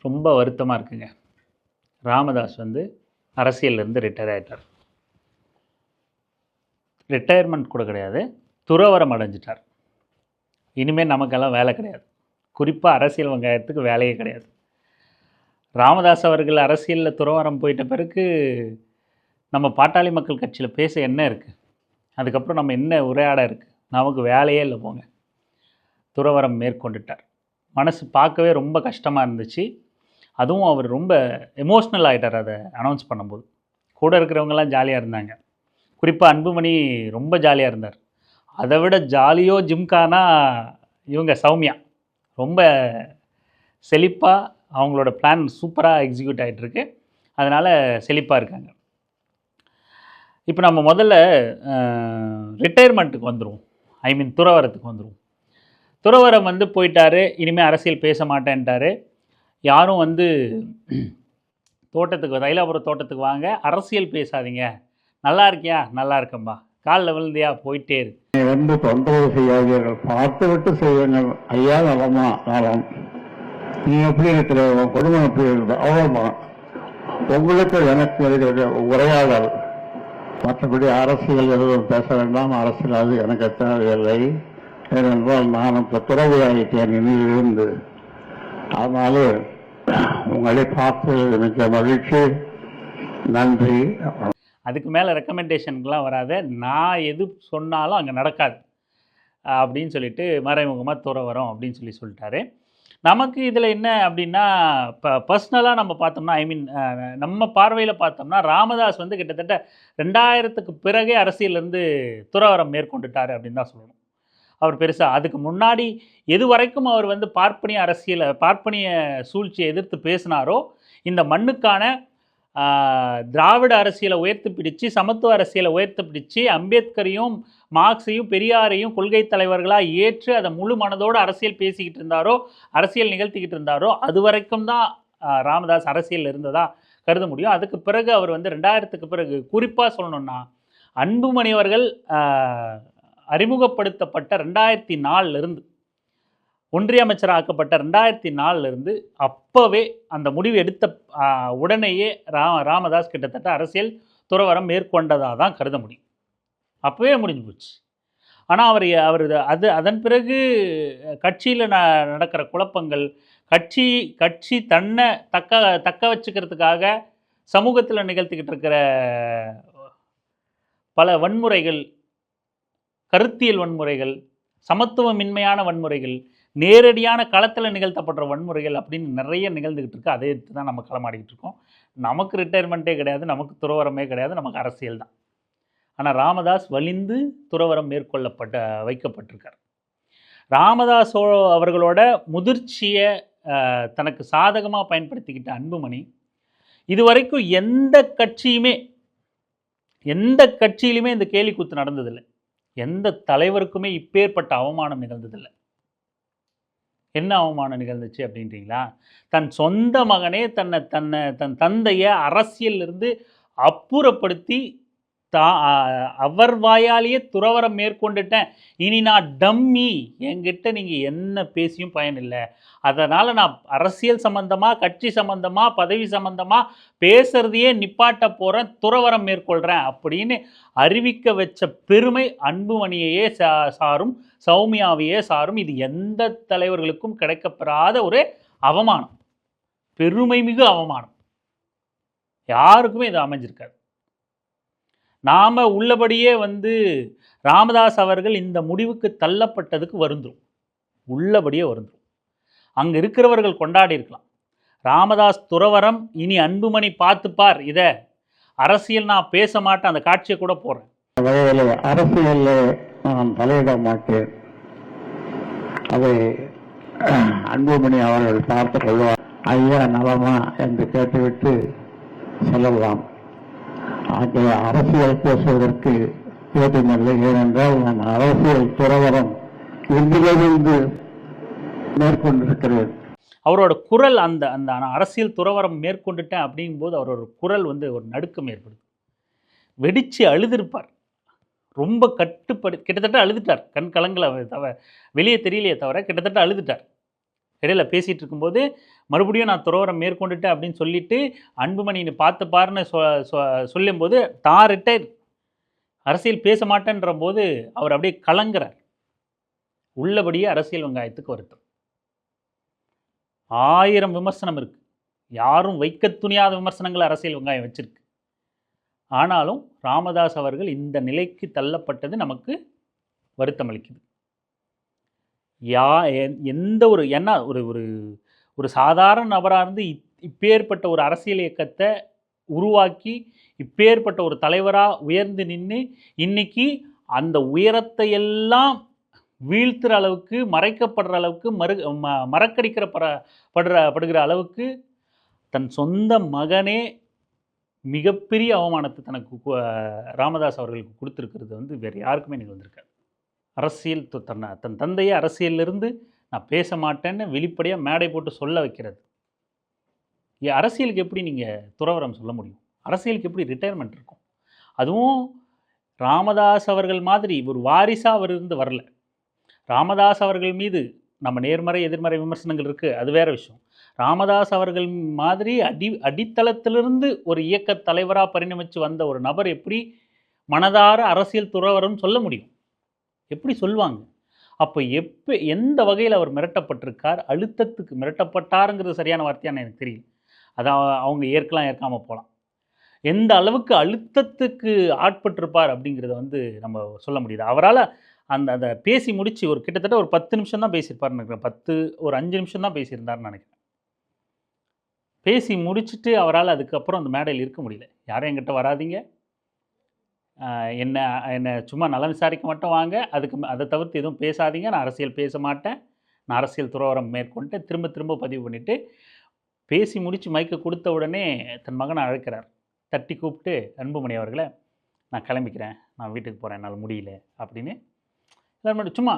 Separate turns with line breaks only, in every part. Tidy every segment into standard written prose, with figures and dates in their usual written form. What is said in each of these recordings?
ரொம்ப வருத்தமாக இருக்குங்க. ராமதாஸ் அரசியல்லேருந்து ரிட்டயர் ஆகிட்டார். ரிட்டையர்மெண்ட் கூட கிடையாது, துறவரம் அடைஞ்சிட்டார். இனிமேல் நமக்கெல்லாம் வேலை கிடையாது. குறிப்பாக அரசியல் வெங்காயத்துக்கு வேலையே கிடையாது. ராமதாஸ் அவர்கள் அரசியலில் துறவரம் போயிட்ட பிறகு நம்ம பாட்டாளி மக்கள் கட்சியில் பேச என்ன இருக்குது? அதுக்கப்புறம் நம்ம என்ன உரையாட இருக்குது? நமக்கு வேலையே இல்லை போங்க. துறவரம் மேற்கொண்டுட்டார். மனசு பார்க்கவே ரொம்ப கஷ்டமாக இருந்துச்சு. அதுவும் அவர் ரொம்ப எமோஷ்னல் ஆகிட்டார் அதை அனௌன்ஸ் பண்ணும்போது. கூட இருக்கிறவங்கெல்லாம் ஜாலியாக இருந்தாங்க. குறிப்பாக அன்புமணி ரொம்ப ஜாலியாக இருந்தார். அதை விட ஜாலியோ ஜிம்கானா இவங்க சௌமியா ரொம்ப செழிப்பாக அவங்களோட பிளான் சூப்பராக எக்ஸிக்யூட் ஆகிட்டுருக்கு. அதனால் செழிப்பாக இருக்காங்க. இப்போ நம்ம முதல்ல ரிட்டையர்மெண்ட்டுக்கு வந்துடுவோம். துறவரத்துக்கு வந்துடுவோம். துறவரம் போயிட்டார். இனிமேல் அரசியல் பேச மாட்டேன்ட்டார். யாரும் தோட்டத்துக்கு தைலாபுரம் தோட்டத்துக்கு வாங்க, அரசியல் பேசாதீங்க, நல்லா இருக்கியா, நல்லா இருக்கம்பா, காலில் விழுந்தியா, போயிட்டே இருக்கு
தொந்தரவு செய்யாதீர்கள், பார்த்து விட்டு செய்யுங்கள். ஐயா நலமா நலம், நீ எப்படி இருக்கிற, உன் குடும்பம் எப்படி இருக்கிற, அவ்வளோமா உங்களுக்கு எனக்கு உரையாடல். மற்றபடி அரசியல் எதுவும் பேச வேண்டாம். அரசியல் அது எனக்கு தேவையில்லை. ஏனென்றால் நான் இப்போ துறவியாகிட்டேன் இருந்து. அதனால உங்களை பார்த்து மிக்க மகிழ்ச்சி, நன்றி.
அதுக்கு மேலே ரெக்கமெண்டேஷனுக்கெலாம் வராத, நான் எது சொன்னாலும் அங்கே நடக்காது அப்படின்னு சொல்லிட்டு மறைமுகமாக துறவரம் அப்படின்னு சொல்லிட்டாரு. நமக்கு இதில் என்ன அப்படின்னா, இப்போ பர்சனலாக நம்ம பார்த்தோம்னா நம்ம பார்வையில் பார்த்தோம்னா ராமதாஸ் கிட்டத்தட்ட 2000க்கு பிறகே அரசியலேருந்து துறவரம் மேற்கொண்டுட்டார் அப்படின்னு தான் சொல்லணும். அவர் பெருசாக அதுக்கு முன்னாடி எது வரைக்கும் அவர் பார்ப்பனிய சூழ்ச்சியை எதிர்த்து பேசினாரோ, இந்த மண்ணுக்கான திராவிட அரசியலை உயர்த்து பிடிச்சு, சமத்துவ அரசியலை உயர்த்து பிடிச்சு, அம்பேத்கரையும் மார்க்ஸையும் பெரியாரையும் கொள்கை தலைவர்களாக ஏற்று அதை முழு மனதோடு அரசியல் பேசிக்கிட்டு இருந்தாரோ, அரசியல் நிகழ்த்திக்கிட்டு இருந்தாரோ, அது வரைக்கும் தான் ராமதாஸ் அரசியல் இருந்ததா கருத முடியும். அதுக்கு பிறகு அவர் 2000க்கு பிறகு குறிப்பாக சொல்லணுன்னா, அன்புமணி அவர்கள் அறிமுகப்படுத்தப்பட்ட 2004 ஒன்றிய அமைச்சர் ஆக்கப்பட்ட 2004 அப்போவே அந்த முடிவு எடுத்த உடனேயே ராமதாஸ் கிட்டத்தட்ட அரசியல் துறவரம் மேற்கொண்டதாக தான் கருத முடியும். அப்போவே முடிஞ்சு போச்சு. ஆனால் அவர் அதன் பிறகு கட்சியில் நடக்கிற குழப்பங்கள், கட்சி தன்னை தக்க வச்சுக்கிறதுக்காக சமூகத்தில் நிகழ்த்திக்கிட்டு இருக்கிற பல வன்முறைகள், கருத்தியல் வன்முறைகள், சமத்துவமின்மையான வன்முறைகள், நேரடியான களத்தில் நிகழ்த்தப்படுற வன்முறைகள் அப்படின்னு நிறைய நிகழ்ந்துக்கிட்டு இருக்குது. அதை எடுத்து தான் நம்ம களமாடிக்கிட்டு இருக்கோம். நமக்கு ரிட்டையர்மெண்ட்டே கிடையாது, நமக்கு துறவரமே கிடையாது, நமக்கு அரசியல் தான். ஆனால் ராமதாஸ் வலிந்து துறவரம் வைக்கப்பட்டிருக்கார். ராமதாஸ் அவர்களோட முதிர்ச்சியை தனக்கு சாதகமாக பயன்படுத்திக்கிட்ட அன்புமணி இதுவரைக்கும் எந்த கட்சியிலுமே இந்த கேலி கூத்து நடந்ததில்லை. எந்த தலைவருக்குமே இப்பேற்பட்ட அவமானம் நிகழ்ந்ததில்லை. என்ன அவமானம் நிகழ்ந்துச்சு அப்படின்றீங்களா? தன் சொந்த மகனே தன் தந்தையை அரசியலிருந்து அப்புறப்படுத்தி அவர் வாயாலேயே துறவரம் மேற்கொண்டுட்டேன், இனி நான் டம்மி, என்கிட்ட நீங்கள் என்ன பேசியும் பயனில்லை, அதனால் நான் அரசியல் சம்பந்தமாக, கட்சி சம்பந்தமாக, பதவி சம்பந்தமாக பேசுறதையே நிப்பாட்ட போகிறேன், துறவரம் மேற்கொள்கிறேன் அப்படின்னு அறிவிக்க வச்ச பெருமை அன்புமணியையே சாரும், சௌமியாவையே சாரும். இது எந்த தலைவர்களுக்கும் கிடைக்கப்பெறாத ஒரு அவமானம், பெருமை மிகு அவமானம். யாருக்குமே இது அமைஞ்சிருக்காது. நாம் உள்ளபடியே ராமதாஸ் அவர்கள் இந்த முடிவுக்கு தள்ளப்பட்டதுக்கு வருந்துரும், உள்ளபடியே வருந்துரும். அங்கே இருக்கிறவர்கள் கொண்டாடி இருக்கலாம். ராமதாஸ் துறவரம், இனி அன்புமணி பார்த்துப்பார், இதை அரசியல் நான் பேச மாட்டேன், அந்த காட்சியை கூட போடுறேன்.
அரசியலில் நான் தலையிட மாட்டேன், அதை அன்புமணி அவர்கள் பார்த்துக் கொள்வார், ஐயா நலமா என்று கேட்டுவிட்டு செல்லலாம். அரசியல் பேசுவதற்கு ஏதுமில்லை. ஏனென்றால் நான் அரசியல் துறவரம் இன்றிலிருந்து மேற்கொண்டிருக்கிறேன்.
அவரோட குரல் அந்த அரசியல் துறவரம் மேற்கொண்டுட்டேன் அப்படிங்கும்போது அவரோட குரல் ஒரு நடுக்கம் ஏற்படுது. வெடித்து அழுதுருப்பார். ரொம்ப கிட்டத்தட்ட அழுதுட்டார். கண் கலங்கல வெளியே தெரியலையே தவிர கிட்டத்தட்ட அழுதுட்டார். இடையில பேசிகிட்டு இருக்கும்போது மறுபடியும் நான் துறவரம் மேற்கொண்டுட்டேன் அப்படின்னு சொல்லிட்டு அன்புமணின்னு பார்த்து பாருன்னு சொல்லும்போது தான் ரிட்டையர் அரசியல் பேச மாட்டேன்ற போது அவர் அப்படியே கலங்குறார். உள்ளபடியே அரசியல் வெங்காயத்துக்கு வருத்தம். 1000 விமர்சனம் இருக்குது. யாரும் வைக்க துணியாத விமர்சனங்கள் அரசியல் வெங்காயம் வச்சிருக்கு. ஆனாலும் ராமதாஸ் அவர்கள் இந்த நிலைக்கு தள்ளப்பட்டது நமக்கு வருத்தம் அளிக்குது. எந்த ஒரு என்ன ஒரு ஒரு ஒரு சாதாரண நபராக இருந்து இப்பேற்பட்ட ஒரு அரசியல் இயக்கத்தை உருவாக்கி இப்பேற்பட்ட ஒரு தலைவராக உயர்ந்து நின்று இன்னைக்கு அந்த உயரத்தை எல்லாம் வீழ்த்துற அளவுக்கு, மறைக்கப்படுற அளவுக்கு, படுகிற அளவுக்கு தன் சொந்த மகனே மிகப்பெரிய அவமானத்தை தனக்கு ராமதாஸ் அவர்களுக்கு கொடுத்துருக்கிறது வந்து வேறு யாருக்குமே நிகழ்ந்திருக்காது. அரசியல் தன் தந்தையை அரசியலிருந்து நான் பேச மாட்டேன்னு வெளிப்படையாக மேடை போட்டு சொல்ல வைக்கிறது. அரசியலுக்கு எப்படி நீங்கள் துறவரம் சொல்ல முடியும்? அரசியலுக்கு எப்படி ரிட்டையர்மெண்ட் இருக்கும்? அதுவும் ராமதாஸ் அவர்கள் மாதிரி ஒரு வாரிசாக அவர் இருந்து வரல. ராமதாஸ் அவர்கள் மீது நம்ம நேர்மறை எதிர்மறை விமர்சனங்கள் இருக்குது, அது வேறு விஷயம். ராமதாஸ் அவர்கள் மாதிரி அடித்தளத்திலிருந்து ஒரு இயக்க தலைவராக பரிணமித்து வந்த ஒரு நபர் எப்படி மனதார அரசியல் துறவரம் சொல்ல முடியும்? எப்படி சொல்லுவாங்க? அப்போ எந்த வகையில் அவர் மிரட்டப்பட்டிருக்கார், அழுத்தத்துக்கு மிரட்டப்பட்டாருங்கிறது சரியான வார்த்தையான எனக்கு தெரியல. அதை அவங்க ஏற்காமல் போகலாம். எந்த அளவுக்கு அழுத்தத்துக்கு ஆட்பட்டிருப்பார் அப்படிங்கிறத வந்து நம்ம சொல்ல முடியுது. அவரால் அந்த பேசி முடித்து ஒரு கிட்டத்தட்ட ஒரு 10 நிமிஷம் தான் பேசியிருப்பார்னு நினைக்கிறேன். ஒரு 5 நிமிஷம் தான் பேசியிருந்தார்னு நினைக்கிறேன். பேசி முடிச்சுட்டு அவரால் அதுக்கப்புறம் அந்த மேடையில் இருக்க முடியல. யாரும் என்கிட்ட வராதிங்க, என்னை சும்மா நலம் விசாரிக்க மட்டும் வாங்க, அதை தவிர்த்து எதுவும் பேசாதீங்க, நான் அரசியல் பேச மாட்டேன், நான் அரசியல் துறவரம் மேற்கொண்டு திரும்ப பதிவு பண்ணிவிட்டு பேசி முடித்து மைக்கை கொடுத்த உடனே தன் மகனை அழைக்கிறார். தட்டி கூப்பிட்டு, அன்புமணி அவர்களை நான் கிளம்பிக்கிறேன், நான் வீட்டுக்கு போகிறேன், என்னால் முடியல அப்படின்னு எல்லாரும் சும்மா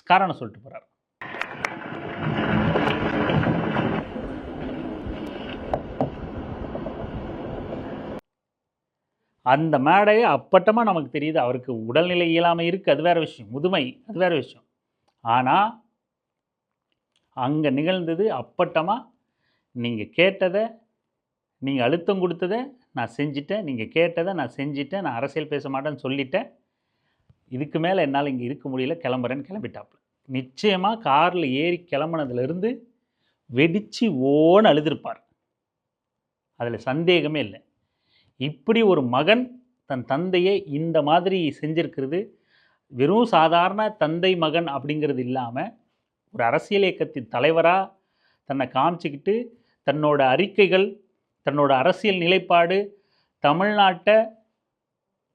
காரணம் சொல்லிட்டு போகிறார். அந்த மேடையை அப்பட்டமாக நமக்கு தெரியுது அவருக்கு உடல்நிலை இயலாமல் இருக்குது, அது வேறு விஷயம், முதுமை அது வேறு விஷயம். ஆனால் அங்கே நிகழ்ந்தது அப்பட்டமாக நீங்கள் கேட்டதை, நீங்கள் அழுத்தம் கொடுத்ததை நான் செஞ்சிட்டேன், நீங்கள் கேட்டதை நான் செஞ்சிட்டேன், நான் அரசியல் பேச மாட்டேன்னு சொல்லிட்டேன், இதுக்கு மேலே என்னால் இங்கே இருக்க முடியல, கிளம்புறேன்னு கிளம்பிட்டாப்புல. நிச்சயமாக காரில் ஏறி கிளம்புனதுலேருந்து வெடித்து ஓன்னு அழுதுருப்பார், அதில் சந்தேகமே இல்லை. இப்படி ஒரு மகன் தன் தந்தையை இந்த மாதிரி செஞ்சிருக்கிறது வெறும் சாதாரண தந்தை மகன் அப்படிங்கிறது இல்லாமல் ஒரு அரசியல் இயக்கத்தின் தலைவராக தன்னை காமிச்சிக்கிட்டு தன்னோட அறிக்கைகள், தன்னோட அரசியல் நிலைப்பாடு தமிழ்நாட்டை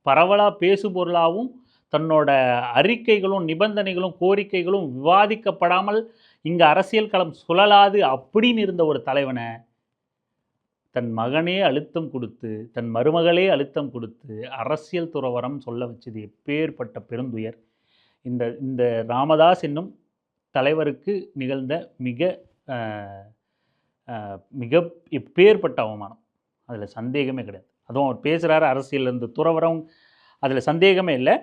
பரவலாக பேசுபொருளாகவும் தன்னோட அறிக்கைகளும் நிபந்தனைகளும் கோரிக்கைகளும் விவாதிக்கப்படாமல் இங்கே அரசியல் களம் சுழலாது அப்படின்னு இருந்த ஒரு தலைவனை தன் மகனே அழுத்தம் கொடுத்து, தன் மருமகளே அழுத்தம் கொடுத்து அரசியல் துறவரம் சொல்ல வச்சது எப்பேற்பட்ட பெருந்துயர். இந்த ராமதாஸ் என்னும் தலைவருக்கு நிகழ்ந்த மிக எப்பேற்பட்ட அவமானம், அதில் சந்தேகமே கிடையாது. அதுவும் அவர் பேசுகிறாரு அரசியலேருந்து துறவரம், அதில் சந்தேகமே இல்லை.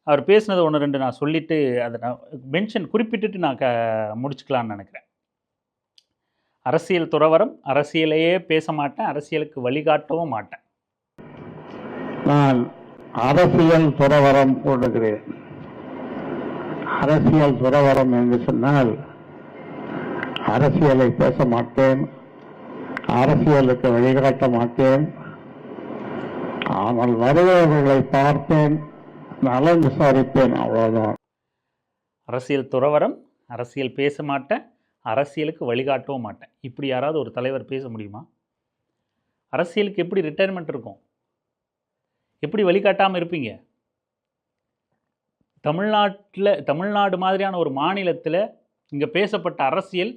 அவர் பேசினது 1-2 நான் சொல்லிவிட்டு அதை நான் குறிப்பிட்டுட்டு நான் முடிச்சுக்கலான்னு நினைக்கிறேன். அரசியல் துறவரம், அரசியலையே பேச மாட்டேன், அரசியலுக்கு வழிகாட்டவும் மாட்டேன்.
நான் அரசியல் துறவரம் போடுகிறேன். அரசியல் துறவரம் என்று சொன்னால் அரசியலை பேச மாட்டேன், அரசியலுக்கு வழிகாட்ட மாட்டேன், ஆனால் வருபவர்களை பார்த்தேன், நலம் விசாரிப்பேன், அவ்வளவுதான்.
அரசியல் துறவரம், அரசியல் பேச மாட்டேன், அரசியலுக்கு வழிகாட்டவும் மாட்டேன். இப்படி யாராவது ஒரு தலைவர் பேச முடியுமா? அரசியலுக்கு எப்படி ரிட்டையர்மெண்ட் இருக்கும்? எப்படி வழிகாட்டாமல் இருப்பீங்க? தமிழ்நாடு மாதிரியான ஒரு மாநிலத்தில் இங்கே பேசப்பட்ட அரசியல்,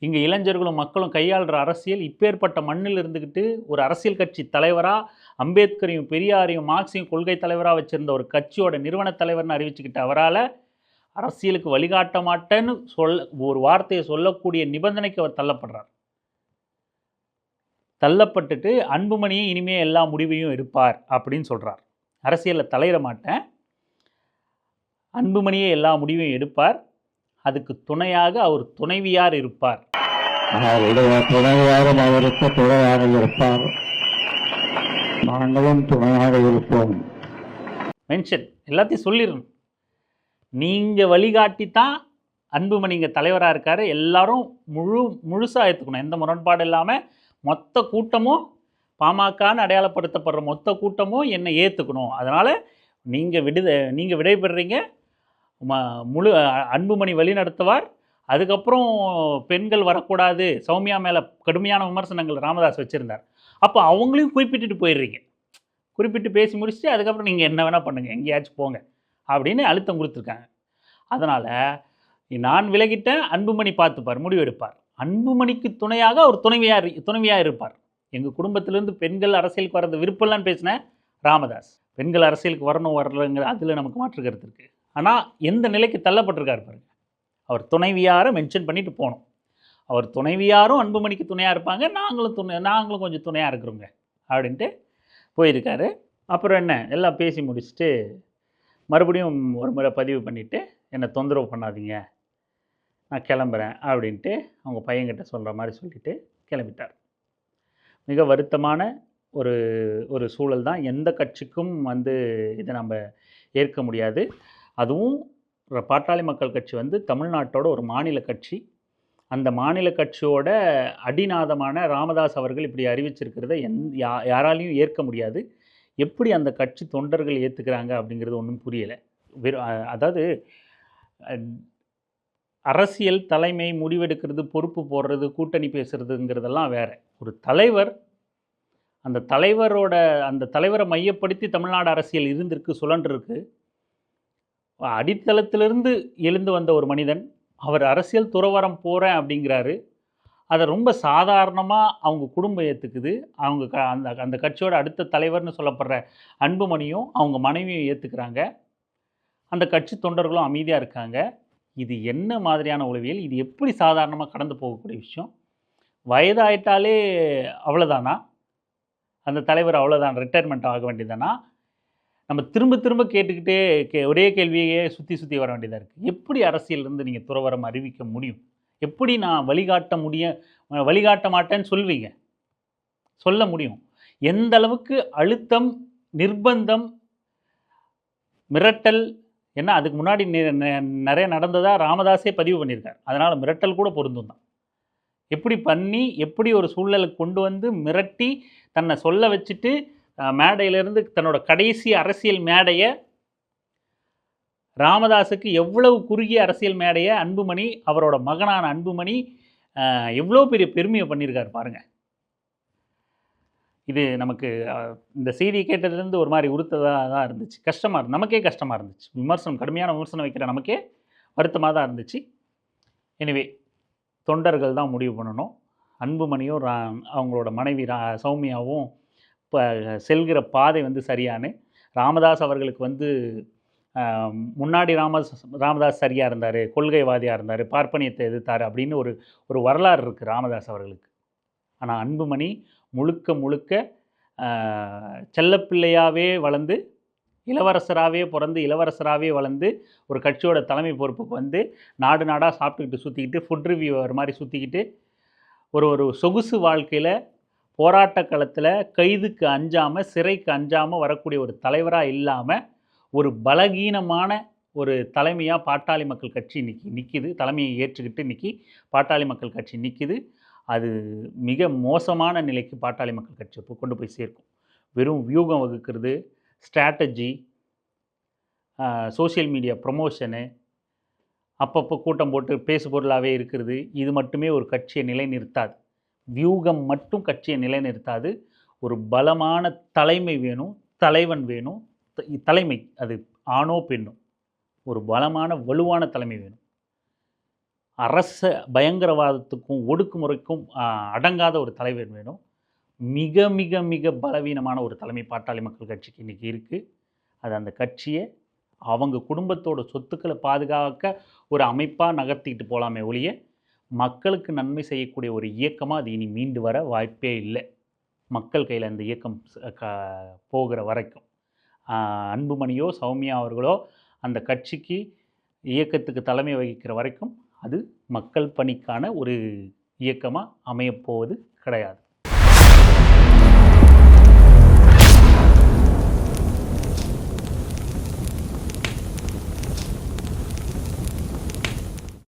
இங்கே இளைஞர்களும் மக்களும் கையாளுற அரசியல், இப்பேற்பட்ட மண்ணில் இருந்துக்கிட்டு ஒரு அரசியல் கட்சி தலைவராக அம்பேத்கரையும் பெரியாரையும் மார்க்ஸையும் கொள்கை தலைவராக வச்சுருந்த ஒரு கட்சியோட நிறுவன தலைவர்னு அறிவிச்சுக்கிட்ட அவரால் அரசியலுக்கு வழிகாட்ட மாட்டேன்னு ஒரு வார்த்தையை சொல்லக்கூடிய நிபந்தனைக்கு அவர் தள்ளப்பட்டுட்டு அன்புமணியை இனிமே எல்லா முடிவையும் எடுப்பார் அப்படின்னு சொல்கிறார். அரசியலில் தலையிட மாட்டேன், அன்புமணியே எல்லா முடிவையும் எடுப்பார், அதுக்கு துணையாக அவர் துணைவியார் இருப்பார்.
அவருடைய துணையாரும் அவருக்கு துணையாக இருப்பார். நாங்களும் துணையாக இருப்போம்.
மென்ஷன் எல்லாத்தையும் சொல்லிடணும். நீங்கள் வழிகாட்டி தான் அன்புமணி இங்கே தலைவராக இருக்கார். எல்லாரும் முழுசாக ஏற்றுக்கணும். எந்த முரண்பாடு இல்லாமல் மொத்த கூட்டமும் பாமகன்னு அடையாளப்படுத்தப்படுற மொத்த கூட்டமும் என்னை ஏற்றுக்கணும். அதனால் நீங்கள் விடைபெறுறீங்க. முழு அன்புமணி வழி நடத்துவார். அதுக்கப்புறம் பெண்கள் வரக்கூடாது, சௌமியா மேலே கடுமையான விமர்சனங்கள் ராமதாஸ் வச்சுருந்தார். அப்போ அவங்களையும் குறிப்பிட்டுட்டு போயிடுறீங்க. குறிப்பிட்டு பேசி முடிச்சுட்டு அதுக்கப்புறம் நீங்கள் என்ன வேணால் பண்ணுங்கள், எங்கேயாச்சும் போங்க அப்படின்னு அழுத்தம் கொடுத்துருக்காங்க. அதனால் நான் விலகிட்டேன், அன்புமணி பார்த்துப்பார், முடிவெடுப்பார். அன்புமணிக்கு துணையாக அவர் துணைவியாக இருப்பார். எங்கள் குடும்பத்திலேருந்து பெண்கள் அரசியலுக்கு வர்றது விருப்பம்லான்னு பேசினேன் ராமதாஸ். பெண்கள் அரசியலுக்கு வரலங்கிற அதில் நமக்கு மாற்று கருத்து இருக்குது. ஆனால் எந்த நிலைக்கு தள்ளப்பட்டிருக்காரு பாருங்க. அவர் துணைவியாரை மென்ஷன் பண்ணிட்டு போகணும். அவர் துணைவியாரும் அன்புமணிக்கு துணையாக இருப்பாங்க, நாங்களும் கொஞ்சம் துணையாக இருக்கிறோங்க அப்படின்ட்டு போயிருக்காரு. அப்புறம் என்ன, எல்லாம் பேசி முடிச்சுட்டு மறுபடியும் ஒரு முறை பதிவு பண்ணிவிட்டு என்னை தொந்தரவு பண்ணாதீங்க, நான் கிளம்புறேன் அப்படின்ட்டு அவங்க பையன்கிட்ட சொல்கிற மாதிரி சொல்லிவிட்டு கிளம்பிட்டார். மிக வருத்தமான ஒரு சூழல் தான். எந்த கட்சிக்கும் இதை நம்ம ஏற்க முடியாது. அதுவும் பாட்டாளி மக்கள் கட்சி தமிழ்நாட்டோட ஒரு மாநில கட்சி. அந்த மாநில கட்சியோட அடிநாதமான ராமதாஸ் அவர்கள் இப்படி அறிவிச்சிருக்கிறத யாராலையும் ஏற்க முடியாது. எப்படி அந்த கட்சி தொண்டர்கள் ஏற்றுக்கிறாங்க அப்படிங்கிறது ஒன்றும் புரியலை. அதாவது அரசியல் தலைமை முடிவெடுக்கிறது, பொறுப்பு போடுறது, கூட்டணி பேசுகிறதுங்கிறதெல்லாம் வேறு. ஒரு தலைவர், அந்த தலைவரை மையப்படுத்தி தமிழ்நாடு அரசியல் இருந்திருக்கு, சுழன்றிருக்கு. அடித்தளத்திலிருந்து எழுந்து வந்த ஒரு மனிதன் அவர் அரசியல் துறவரம் போகிறேன் அப்படிங்கிறாரு. அதை ரொம்ப சாதாரணமாக அவங்க குடும்பம் ஏற்றுக்குது. அவங்க அந்த கட்சியோட அடுத்த தலைவர்னு சொல்லப்படுற அன்புமணியும் அவங்க மனைவியும் ஏற்றுக்கிறாங்க. அந்த கட்சி தொண்டர்களும் அமைதியாக இருக்காங்க. இது என்ன மாதிரியான உளவியல்? இது எப்படி சாதாரணமாக கடந்து போகக்கூடிய விஷயம்? வயதாயிட்டாலே அவ்வளோதானா? அந்த தலைவர் அவ்வளோதான், ரிட்டையர்மெண்ட் ஆக வேண்டியதானா? நம்ம திரும்ப திரும்ப கேட்டுக்கிட்டே ஒரே கேள்வியே சுற்றி வர வேண்டியதாக இருக்குது. எப்படி அரசியலிருந்து நீங்கள் துறவரம் அறிவிக்க முடியும்? எப்படி நான் வழிகாட்ட மாட்டேன்னு சொல்ல முடியும்? எந்த அளவுக்கு அழுத்தம், நிர்பந்தம், மிரட்டல், ஏன்னா அதுக்கு முன்னாடி நிறைய நடந்ததாக ராமதாஸே பதிவு பண்ணியிருக்கார். அதனால் மிரட்டல் கூட பொருந்தும் தான். எப்படி ஒரு சூழலுக்கு கொண்டு வந்து மிரட்டி தன்னை சொல்ல வச்சுட்டு மேடையிலேருந்து தன்னோட கடைசி அரசியல் மேடையை, ராமதாஸுக்கு எவ்வளவு குறுகிய அரசியல் மேடையை அன்புமணி, அவரோட மகனான அன்புமணி எவ்வளோ பெரிய பெருமையை பண்ணியிருக்காரு பாருங்கள். இது நமக்கு இந்த செய்தியை கேட்டதுலேருந்து ஒரு மாதிரி உறுத்ததாக தான் இருந்துச்சு. நமக்கே கஷ்டமாக இருந்துச்சு. கடுமையான விமர்சனம் வைக்கிற நமக்கே வருத்தமாக தான் இருந்துச்சு. எனிவே, தொண்டர்கள் தான் முடிவு பண்ணணும். அன்புமணியும் அவங்களோட மனைவி சௌமியாவும் இப்போ செல்கிற பாதை சரியானு. ராமதாஸ் அவர்களுக்கு முன்னாடி ராமதாஸ் சரியாக இருந்தார், கொள்கைவாதியாக இருந்தார், பார்ப்பனியத்தை எதிர்த்தார் அப்படின்னு ஒரு வரலாறு இருக்குது ராமதாஸ் அவர்களுக்கு. ஆனால் அன்புமணி முழுக்க செல்லப்பிள்ளையாகவே வளர்ந்து, இளவரசராகவே பிறந்து, இளவரசராகவே வளர்ந்து, ஒரு கட்சியோட தலைமை பொறுப்புக்கு நாடு நாடாக சாப்பிட்டுக்கிட்டு சுற்றிக்கிட்டு, ஃபுட் ரிவ்யூவர் மாதிரி சுற்றிக்கிட்டு, ஒரு சொகுசு வாழ்க்கையில் போராட்ட களத்தில் கைதுக்கு அஞ்சாமல், சிறைக்கு அஞ்சாமல் வரக்கூடிய ஒரு தலைவராக இல்லாமல், ஒரு பலகீனமான ஒரு தலைமையாக பாட்டாளி மக்கள் கட்சி இன்றைக்கி நிற்கிது. தலைமையை ஏற்றுக்கிட்டு இன்றைக்கி பாட்டாளி மக்கள் கட்சி நிற்கிது. அது மிக மோசமான நிலைக்கு பாட்டாளி மக்கள் கட்சி கொண்டு போய் சேர்க்கும். வெறும் வியூகம் வகுக்கிறது, ஸ்ட்ராட்டஜி, சோஷியல் மீடியா ப்ரொமோஷனு, அப்பப்போ கூட்டம் போட்டு பேசு பொருளாகவே இருக்கிறது, இது மட்டுமே ஒரு கட்சியை நிலைநிறுத்தாது. வியூகம் மட்டும் கட்சியை நிலைநிறுத்தாது. ஒரு பலமான தலைமை வேணும், தலைவன் வேணும். தலைமை அது ஆணோ பெண்ணோ, ஒரு பலமான வலுவான தலைமை வேணும். அரச பயங்கரவாதத்துக்கும் ஒடுக்குமுறைக்கும் அடங்காத ஒரு தலைவர் வேணும். மிக மிக மிக பலவீனமான ஒரு தலைமை பாட்டாளி மக்கள் கட்சிக்கு இன்றைக்கி இருக்குது. அது அந்த கட்சியை அவங்க குடும்பத்தோட சொத்துக்களை பாதுகாக்க ஒரு அமைப்பாக நகர்த்திக்கிட்டு போகலாமே ஒழிய, மக்களுக்கு நன்மை செய்யக்கூடிய ஒரு இயக்கமாக அது இனி மீண்டு வர வாய்ப்பே இல்லை. மக்கள் கையில் அந்த இயக்கம் போகிற வரைக்கும் அன்புமணியோ சௌமியா அவர்களோ அந்த கட்சிக்கு இயக்கத்துக்கு தலைமை வகிக்கிற வரைக்கும் அது மக்கள் பணிக்கான ஒரு இயக்கமாக அமையப்போவது கிடையாது.